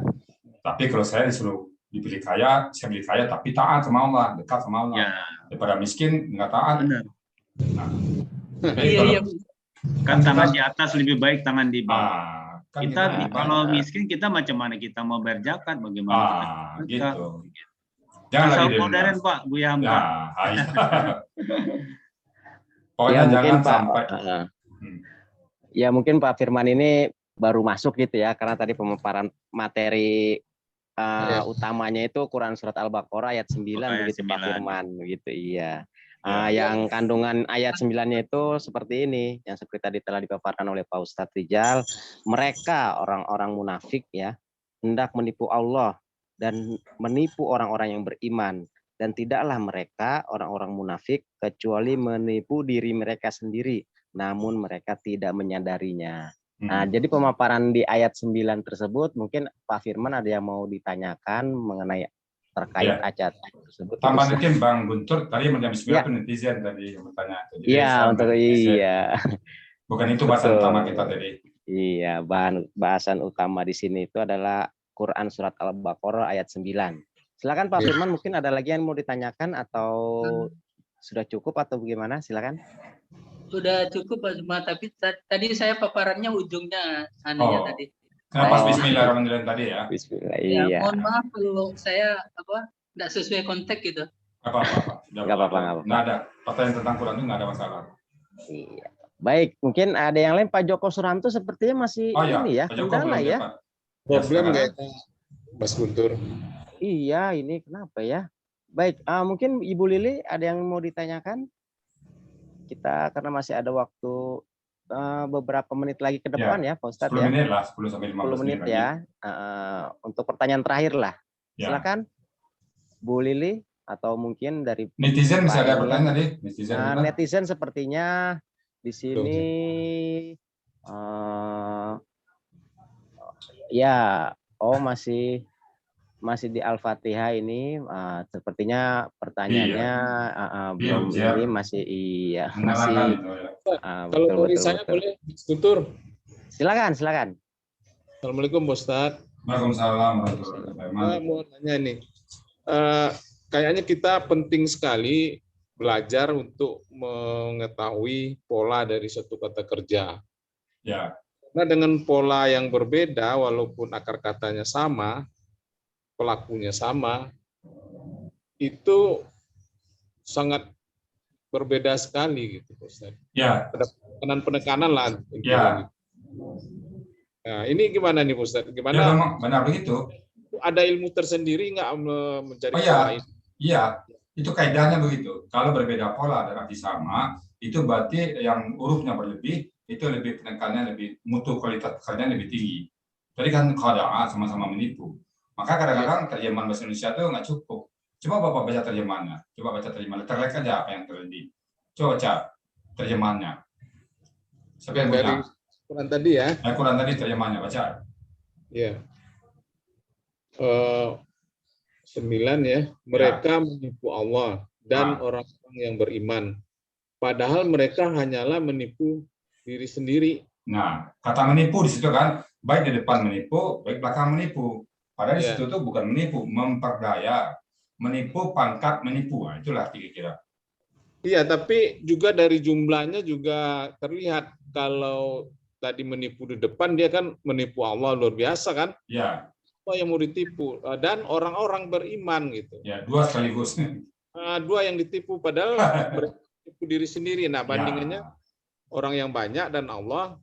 Tapi kalau saya disuruh dipilih kaya, saya pilih kaya tapi taat sama Allah, dekat sama Allah. Ya, Daripada miskin nggak taat. benar. Nah, Iya. Kan tangan di atas lebih baik tangan di bawah. kan Kita gimana? kalau miskin kita macam mana kita mau bayar zakat, bagaimana? Gitu. Jangan lagi Tasawuf deh, modern Pak, Buya Hamka. iya. Pokoknya Ya, mungkin jangan Pak, sampai. ya mungkin Pak Firman ini baru masuk gitu ya, karena tadi pemaparan materi utamanya itu Quran Surat Al-Baqarah ayat 9 begitu 9. Pak Firman begitu, iya. Yang kandungan ayat 9-nya itu seperti ini, yang seperti tadi telah dipaparkan oleh Pak Ustadz Rijal, mereka orang-orang munafik ya, hendak menipu Allah dan menipu orang-orang yang beriman, dan tidaklah mereka orang-orang munafik kecuali menipu diri mereka sendiri, namun mereka tidak menyadarinya. Nah, jadi pemaparan di ayat 9 tersebut mungkin Pak Firman ada yang mau ditanyakan mengenai terkait ayat tersebut. Tambah mungkin Bang Guntur tadi jam 9 itu netizen tadi yang bertanya. Iya, untuk iya. Bukan itu bahasan utama kita tadi. Iya, bahasan utama di sini itu adalah Quran Surat Al-Baqarah ayat 9. Silakan Pak Firman, mungkin ada lagi yang mau ditanyakan atau sudah cukup atau bagaimana? Silakan. Sudah cukup Pak Zuma, tapi tadi saya paparannya ujungnya tadi. Pas Bismillahirrahmanirrahim tadi ya. Bismillah, Ya, iya. mohon maaf kalau saya nggak sesuai konteks gitu. Nggak apa-apa. Nggak ada. Pertanyaan tentang Quran itu nggak ada masalah. Iya. Baik, mungkin ada yang lain. Pak Joko Suranto sepertinya masih ini ya, kendala ya. Problem nggak ya, Mas Guntur? Iya, ini kenapa ya? Baik, mungkin Ibu Lili ada yang mau ditanyakan? Kita karena masih ada waktu beberapa menit lagi ke depan ya, Pak Ustadz 10 ya. menit lah, 10 sampai 15 menit ya. Untuk pertanyaan terakhir lah. Ya. Silakan Bu Lili atau mungkin dari Netizen bisa ada Pak pertanyaan tadi. Netizen, netizen sepertinya di sini ya, masih di Al-Fatihah ini, sepertinya pertanyaannya belum ini masih masih. Kalau dari saya boleh tutur. Silakan. Assalamualaikum Ustaz. Waalaikumsalam. Saya mau nanya nih, kayaknya kita penting sekali belajar untuk mengetahui pola dari suatu kata kerja. Ya. Karena dengan pola yang berbeda, walaupun akar katanya sama, pelakunya sama, itu sangat berbeda sekali gitu, Ustaz. Ya. Ada penekanan lah. Ya. Nah, ini gimana nih Ustaz? Gimana? Ya, memang benar begitu. Ada ilmu tersendiri nggak mencari pola ini? Iya, itu kaidahnya begitu. Kalau berbeda pola dan arti sama, itu berarti yang hurufnya berlebih, itu lebih penekanannya lebih, mutu kualitas pekerjaan lebih tinggi. Jadi kan khada'a sama-sama menipu. Maka kadang-kadang terjemahan bahasa Indonesia itu nggak cukup. Coba Bapak baca terjemahannya. Coba baca terjemahan. Terlihat aja apa yang terjadi. Coba baca terjemahannya. Siapa yang punya? Quran tadi ya. Quran tadi terjemahannya, baca. Iya. 9 ya. Mereka menipu Allah dan orang-orang yang beriman. Padahal mereka hanyalah menipu diri sendiri. Nah, kata menipu di situ kan, baik di depan menipu, baik belakang menipu. Padahal di situ tuh bukan menipu, memperdaya. Menipu, pangkat menipu. Nah, itulah kira-kira. Iya, tapi juga dari jumlahnya juga terlihat kalau tadi menipu di depan, dia kan menipu Allah luar biasa kan? Ya. Apa yang mau ditipu? Dan orang-orang beriman gitu. Ya, dua sekaligus. Dua yang ditipu, padahal menipu diri sendiri. Nah, bandingannya orang yang banyak dan Allah,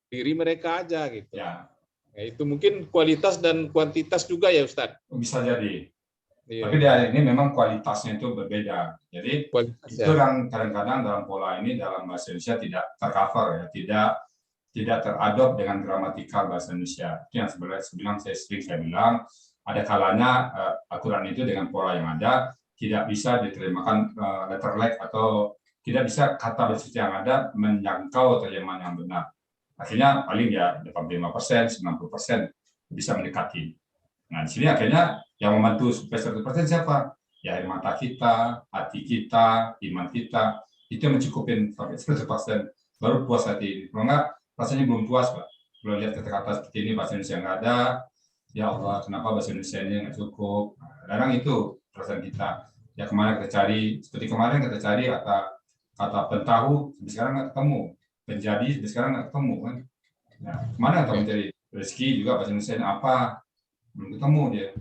diri mereka aja gitu. Ya. Nah, itu mungkin kualitas dan kuantitas juga ya Ustadz? Bisa jadi. Iya. Tapi di hari ini memang kualitasnya itu berbeda. Jadi itu yang kadang-kadang dalam pola ini dalam bahasa Indonesia tidak tercover ya, tidak teradop dengan gramatikal bahasa Indonesia. Itu yang sebenarnya saya bilang ada kalanya aturan itu dengan pola yang ada tidak bisa diterimakan letter like atau tidak bisa kata bahasa yang ada menjangkau terjemahan yang benar. Akhirnya paling ya 85%, 90% bisa mendekati. Nah, di sini akhirnya yang membantu supaya 100% siapa? Ya air mata kita, hati kita, iman kita, itu yang mencukupin sampai 100%, baru puas hati. Kalau enggak, rasanya belum puas, Pak. Belum lihat kata-kata seperti ini, bahasa Indonesia nggak ada, ya Allah, kenapa bahasa Indonesia ini nggak cukup? Kadang itu perasaan kita. Ya kemarin kita cari, seperti kemarin kita cari kata pentahu, sampai sekarang nggak ketemu. Penjadi, sampai sekarang nggak ketemu. Kan? Nah, kemana kita mencari? Rezeki juga bahasa Indonesia ini apa? Belum ketemu dia.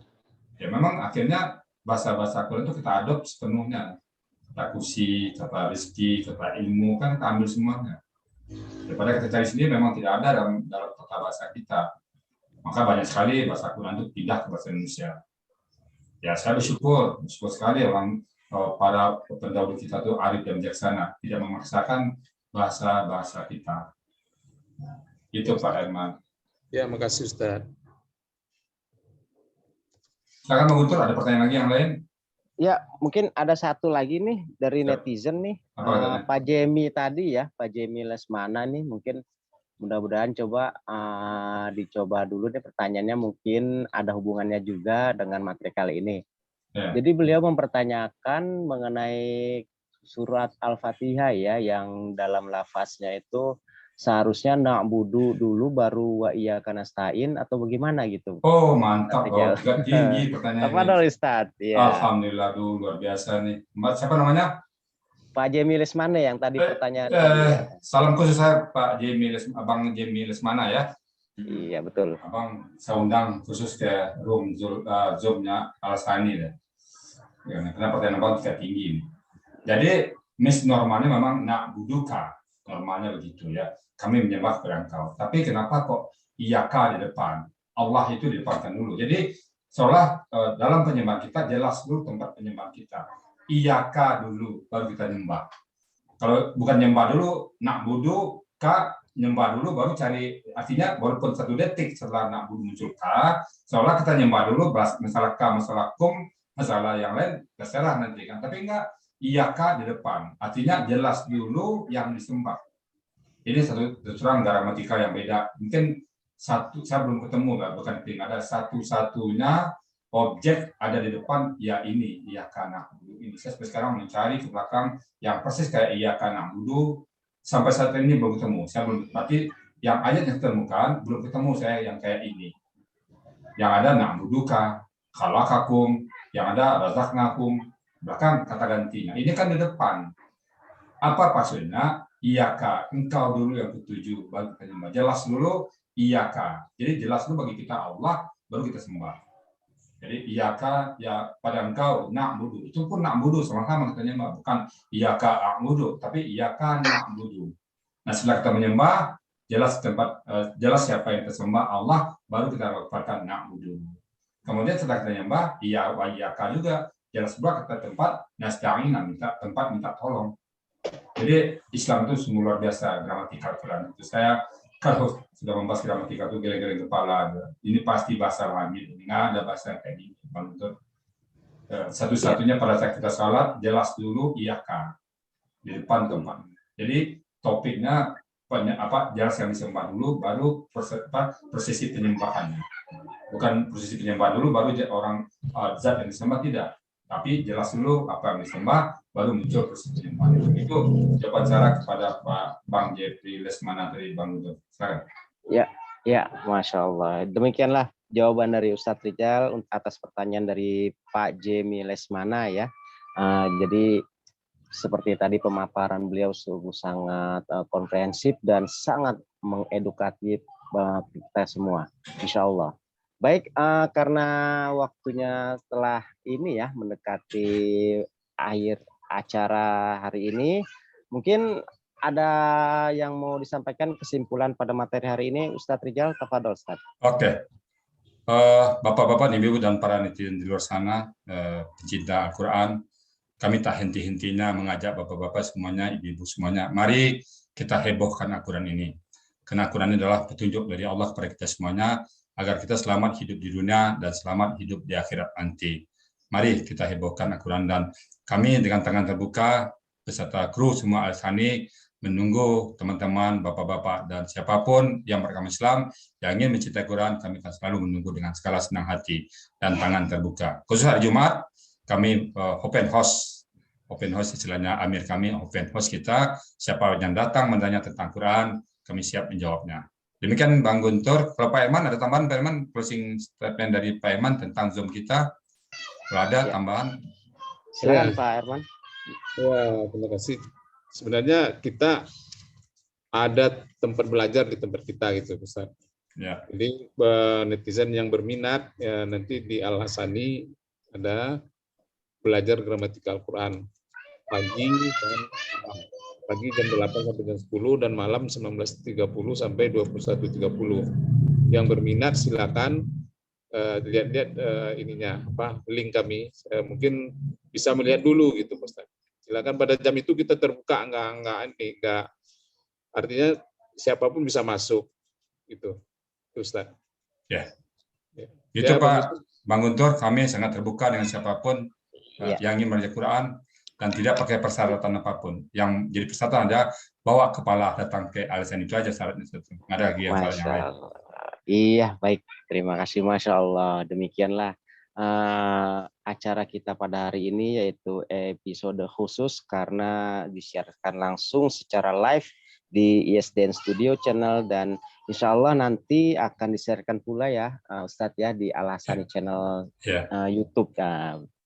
Ya memang akhirnya bahasa-bahasa Quran itu kita adopt sepenuhnya. Kata kusi, kata rezeki, kata ilmu, kan kita ambil semuanya. Daripada kita cari sendiri memang tidak ada dalam kata bahasa kita. Maka banyak sekali bahasa Quran itu pindah ke bahasa Indonesia. Ya saya bersyukur sekali orang para pendahulu kita itu arif dan bijaksana, tidak memaksakan bahasa-bahasa kita. Nah, itu Pak Herman. Ya, makasih Ustaz. Silakan Bang Guntur, ada pertanyaan lagi yang lain? Ya, mungkin ada satu lagi nih dari netizen nih. Pak Jemi tadi ya, Pak Jemi Lesmana nih, mungkin mudah-mudahan coba dicoba dulu nih pertanyaannya, mungkin ada hubungannya juga dengan materi kali ini. Ya. Jadi beliau mempertanyakan mengenai surat Al-Fatihah ya, yang dalam lafaznya itu seharusnya na'budu dulu baru wa iyyaka nasta'in atau bagaimana gitu. Oh mantap, juga tinggi pertanyaan apa dong Ustaz? Ya. Alhamdulillah luar biasa nih. Mbak siapa namanya? Pak Jemi Lesmana yang tadi pertanyaan. Salam khusus saya Pak Jemi Abang Jemi Lesmana ya. Iya betul. Abang saya undang khusus ke room Zoom-nya Al-Sani deh. Ya, karena pertanyaan abang juga tinggi nih. Jadi normalnya memang na'buduka, normalnya begitu ya. Kami menyembah kepada Engkau. Tapi kenapa kok iyaka di depan? Allah itu di depankan dulu. Jadi seolah dalam penyembahan kita jelas dulu tempat penyembahan kita. Iyaka dulu baru kita nyembah. Kalau bukan nyembah dulu, na'budu ka, nyembah dulu baru cari, artinya walaupun 1 detik setelah na'budu muncul ka, seolah kita nyembah dulu masalah ka, masalah kum, Masalah yang lain terserah nanti kan. Tapi enggak, iyaka di depan. Artinya jelas dulu yang disembah. Ini satu terang gramatikal yang beda. Mungkin satu saya belum ketemu lah, bukan tim ada satu-satunya objek ada di depan ya ini iyaka na'budu. Ini saya sampai sekarang mencari ke belakang yang persis kayak iyaka na'budu sampai saat ini belum ketemu. Saya belum, berarti yang ayat yang ditemukan belum ketemu saya yang kayak ini. Yang ada na'buduka, khalaqakum, yang ada razaqnakum, bahkan kata gantinya. Ini kan di depan. Apa maksudnya? Iyaka, engkau dulu yang ketujuh, baru kita sembah. Jelas dulu iyaka. Jadi jelas dulu bagi kita Allah, baru kita sembah. Jadi iyaka ya pada engkau na'budu. Itu pun na'budu sama-sama kita menyembah, bukan iyaka a'budu, tapi iyaka na'budu. Nah, setelah kita menyembah, jelas tempat jelas siapa yang kita sembah Allah, baru kita katakan na'budu. Kemudian setelah kita menyembah, iyaka juga jelas pula kita tempat nasta'in, tempat minta tolong. Jadi Islam itu sungguh luar biasa gramatikal Quran itu. Saya kalau sudah membahas gramatikal itu geleng-geleng kepala. Ini pasti bahasa langit. Nggak ada bahasa kayak gini. Satu-satunya pada saat kita salat jelas dulu iyaka di depan tempat. Jadi topiknya jelas yang disembah dulu, baru prosesi penyembahannya. Bukan prosesi penyembah dulu, baru orang zat yang disembah, tidak. Tapi jelas dulu apa yang disembah, baru muncul prosesi penyembahan. Itu jawaban saya kepada Pak Bang Jeffrey Lesmana dari Bang Udo. Silakan. Ya, Masya Allah. Demikianlah jawaban dari Ustadz Rijal atas pertanyaan dari Pak Jemi Lesmana ya. Jadi seperti tadi pemaparan beliau sungguh sangat komprehensif dan sangat mengedukatif kita semua, insya Allah. Baik, karena waktunya setelah ini ya mendekati akhir acara hari ini, mungkin ada yang mau disampaikan kesimpulan pada materi hari ini, Ustadz Rijal, tafadhol Ustadz. Oke. Bapak-bapak, ibu dan para netizen di luar sana, pecinta Al-Quran, kami tak henti-hentinya mengajak bapak-bapak semuanya, ibu-ibu semuanya, mari kita hebohkan Al-Quran ini. Karena Al-Quran ini adalah petunjuk dari Allah kepada kita semuanya, agar kita selamat hidup di dunia dan selamat hidup di akhirat nanti. Mari kita hebohkan Al-Quran, dan kami dengan tangan terbuka beserta kru semua Al-Sani menunggu teman-teman, bapak-bapak, dan siapapun yang beragama Islam yang ingin mencintai Quran, kami akan selalu menunggu dengan segala senang hati dan tangan terbuka. Khusus hari Jumat, kami open house istilahnya Amir kami, open house kita, siapa yang datang bertanya tentang Quran, kami siap menjawabnya. Demikian Bang Guntur. Kalau Pak Herman ada tambahan, Pak Herman, closing statement dari Pak Herman tentang Zoom kita. Kalau ada tambahan. Silakan Pak Herman. Ya, terima kasih. Sebenarnya kita ada tempat belajar di tempat kita gitu, Ustaz. Ya. Jadi netizen yang berminat ya, nanti di Al-Hasani ada belajar gramatikal Quran pagi dan pagi jam 8 sampai jam 10 dan malam 19.30 sampai 21.30. Yang berminat silakan lihat-lihat ininya link kami. Mungkin bisa melihat dulu gitu, Ustaz. Silakan pada jam itu kita terbuka, enggak artinya siapapun bisa masuk gitu, Ustaz. Ya. Itu ya, Pak Bang Guntur, kami sangat terbuka dengan siapapun yang ingin belajar Quran dan tidak pakai persyaratan apapun. Yang jadi persyaratan ada bawa kepala datang ke Al-Hasani, itu aja syaratnya. Nggak ada lagi yang lain. Iya, baik. Terima kasih, Masya Allah. Demikianlah acara kita pada hari ini, yaitu episode khusus karena disiarkan langsung secara live di ISDN Studio Channel, dan insya Allah nanti akan disiarkan pula ya Ustadz ya di Al-Hasani Channel YouTube.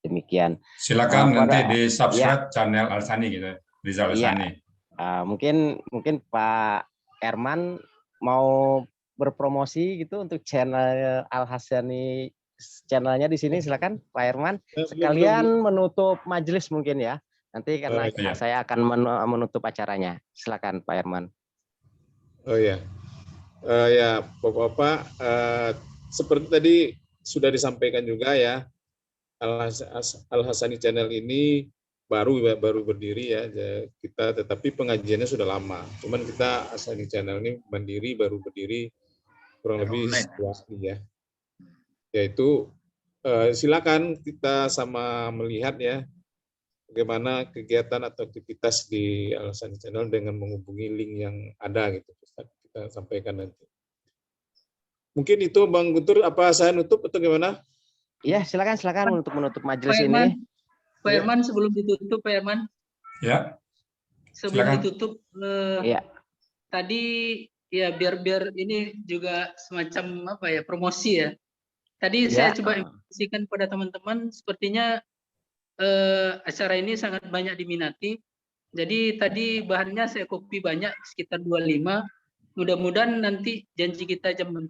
Demikian. Silakan nanti di subscribe channel Al-Hasani gitu, Rizal Al-Hasani. Mungkin Pak Herman mau berpromosi gitu untuk channel Al-Hasani, channelnya di sini, silakan Pak Herman. Sekalian menutup majelis mungkin ya. Nanti karena saya akan menutup acaranya. Silakan Pak Herman. Oh ya. Ya, Bapak-bapak, seperti tadi sudah disampaikan juga ya, Al-Hasani Channel ini baru berdiri ya kita, tetapi pengajiannya sudah lama. Cuman kita Al-Hasani Channel ini mandiri, baru berdiri kurang lebih 2 hari ya. Yaitu silakan kita sama melihat ya bagaimana kegiatan atau aktivitas di Al-Hassani Channel dengan menghubungi link yang ada gitu. Kita sampaikan nanti. Mungkin itu Bang Guntur, apa saya nutup atau gimana? Iya, silakan untuk menutup majelis Pak Herman, ini. Pak Herman sebelum ditutup, Pak Herman. Ya. Sebelum Silakan. ditutup, Iya. tadi ya biar ini juga semacam apa ya, promosi ya. Tadi saya coba informasikan pada teman-teman, sepertinya acara ini sangat banyak diminati. Jadi tadi bahannya saya copy banyak, sekitar 25. Mudah-mudahan nanti janji kita jam 4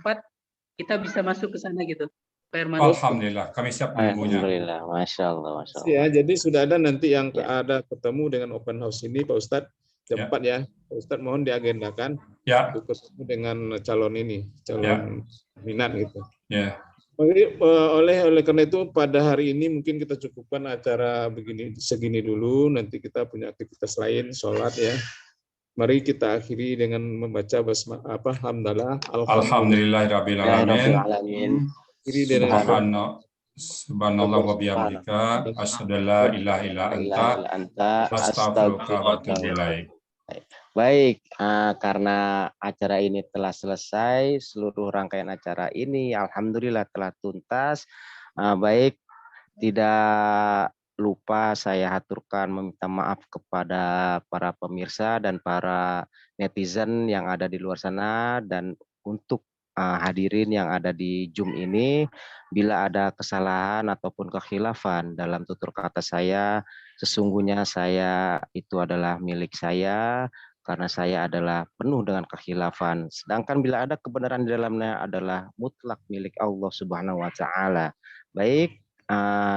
kita bisa masuk ke sana gitu, Pak Herman. Alhamdulillah, kami siap menunggunya. Alhamdulillah, masya Allah. Ya, jadi sudah ada nanti yang ada ketemu dengan open house ini, Pak Ustadz, jam 4 ya. Pak Ustadz mohon diagendakan untuk ketemu dengan calon ini, calon minat gitu. Ya. Oleh karena itu pada hari ini mungkin kita cukupkan acara segini dulu, nanti kita punya aktivitas lain, sholat ya. Mari kita akhiri dengan membaca alhamdulillah. Alhamdulillahirabbil alamin. Subhanallah wa bihamdika asyhadu an la ilaha illa anta astaghfiruka wa atubu ilaik. Baik, karena acara ini telah selesai, seluruh rangkaian acara ini alhamdulillah telah tuntas. Baik, tidak lupa saya haturkan meminta maaf kepada para pemirsa dan para netizen yang ada di luar sana, dan untuk hadirin yang ada di Zoom ini, bila ada kesalahan ataupun kekhilafan dalam tutur kata saya, sesungguhnya saya itu adalah milik saya, karena saya adalah penuh dengan kekhilafan. Sedangkan bila ada kebenaran di dalamnya adalah mutlak milik Allah Subhanahu wa Ta'ala. Baik,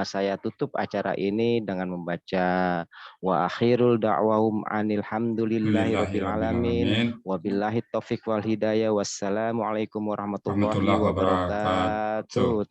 saya tutup acara ini dengan membaca wa akhirul da'wahum anil hamdulillahirabbil alamin wa billahi taufiq wal hidayah. Wassalamualaikum warahmatullahi wabarakatuh.